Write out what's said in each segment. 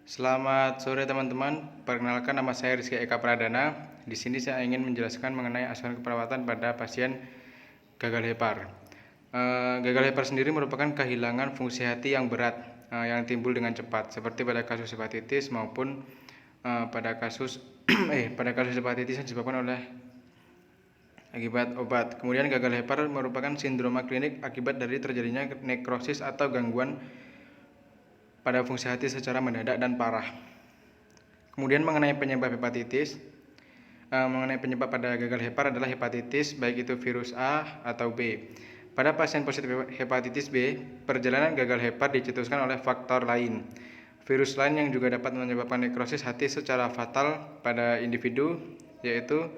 Selamat sore teman-teman. Perkenalkan, nama saya Rizky Eka Pradana. Di sini saya ingin menjelaskan mengenai asuhan keperawatan pada pasien gagal hepar. Gagal hepar sendiri merupakan kehilangan fungsi hati yang berat yang timbul dengan cepat, seperti pada kasus hepatitis maupun pada kasus hepatitis yang disebabkan oleh akibat obat. Kemudian gagal hepar merupakan sindroma klinik akibat dari terjadinya nekrosis atau gangguan pada fungsi hati secara mendadak dan parah. Kemudian mengenai penyebab hepatitis, mengenai penyebab pada gagal hepar adalah hepatitis, baik itu virus A atau B. Pada pasien positif hepatitis B, perjalanan gagal hepar dicetuskan oleh faktor lain. Virus lain yang juga dapat menyebabkan nekrosis hati secara fatal pada individu, yaitu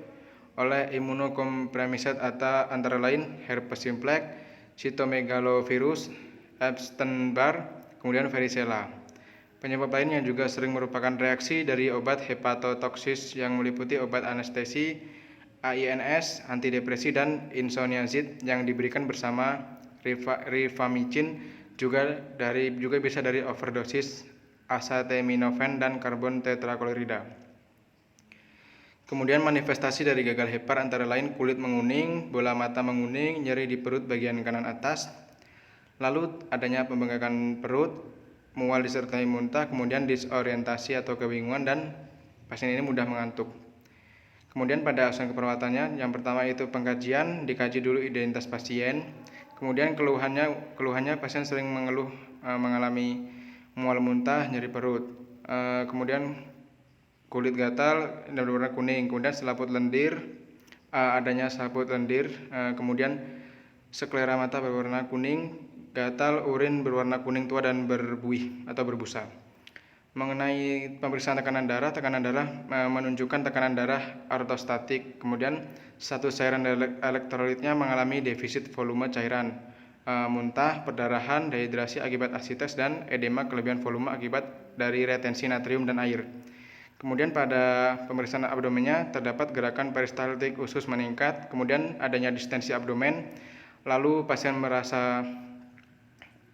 oleh imunokompromisat atau antara lain herpes simplex, cytomegalovirus, Epstein-Barr, kemudian varicella. Penyebab lain yang juga sering merupakan reaksi dari obat hepatotoksis yang meliputi obat anestesi, AINS, antidepresi, dan isoniazid yang diberikan bersama rifamicin, juga bisa dari overdosis acetaminophen dan karbon tetraklorida. Kemudian manifestasi dari gagal hepar antara lain kulit menguning, bola mata menguning, nyeri di perut bagian kanan atas, lalu adanya pembengkakan perut, mual disertai muntah, kemudian disorientasi atau kebingungan, dan pasien ini mudah mengantuk. Kemudian pada asuhan keperawatannya, yang pertama itu pengkajian, dikaji dulu identitas pasien. Kemudian keluhannya pasien sering mengalami mual muntah, nyeri perut. Kemudian kulit gatal dan berwarna kuning, kemudian selaput lendir, adanya selaput lendir, kemudian sklera mata berwarna kuning, gatal, urin berwarna kuning tua dan berbuih atau berbusa. Mengenai pemeriksaan tekanan darah menunjukkan tekanan darah ortostatik. Kemudian status cairan elektrolitnya mengalami defisit volume cairan, muntah, perdarahan, dehidrasi akibat asites, dan edema kelebihan volume akibat dari retensi natrium dan air. Kemudian pada pemeriksaan abdomennya terdapat gerakan peristaltik usus meningkat, kemudian adanya distensi abdomen, lalu pasien merasa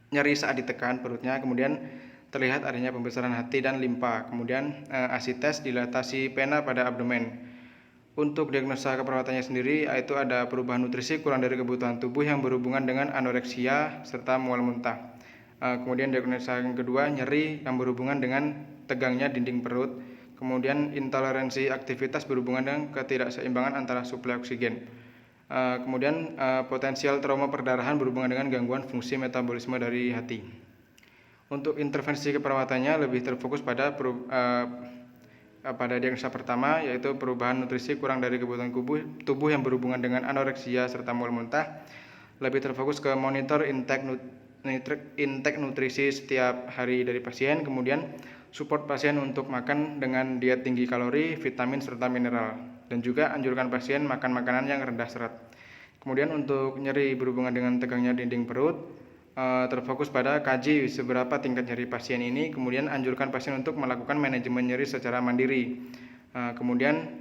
nyeri saat ditekan perutnya, kemudian terlihat adanya pembesaran hati dan limpa, kemudian asites, dilatasi pena pada abdomen. Untuk diagnosa keperawatannya sendiri, yaitu ada perubahan nutrisi kurang dari kebutuhan tubuh yang berhubungan dengan anoreksia serta mual muntah. Kemudian diagnosa yang kedua, nyeri yang berhubungan dengan tegangnya dinding perut, kemudian intoleransi aktivitas berhubungan dengan ketidakseimbangan antara suplai oksigen. Kemudian potensial trauma perdarahan berhubungan dengan gangguan fungsi metabolisme dari hati. Untuk intervensi keperawatannya lebih terfokus pada diagnosa pertama, yaitu perubahan nutrisi kurang dari kebutuhan tubuh yang berhubungan dengan anoreksia serta mual muntah. Lebih terfokus ke monitor intake nutrisi setiap hari dari pasien, kemudian support pasien untuk makan dengan diet tinggi kalori, vitamin, serta mineral, dan juga anjurkan pasien makan makanan yang rendah serat. Kemudian untuk nyeri berhubungan dengan tegangnya dinding perut, terfokus pada kaji seberapa tingkat nyeri pasien ini, kemudian anjurkan pasien untuk melakukan manajemen nyeri secara mandiri. Kemudian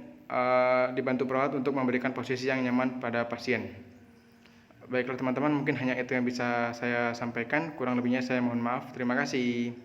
dibantu perawat untuk memberikan posisi yang nyaman pada pasien. Baiklah teman-teman, mungkin hanya itu yang bisa saya sampaikan. Kurang lebihnya saya mohon maaf. Terima kasih.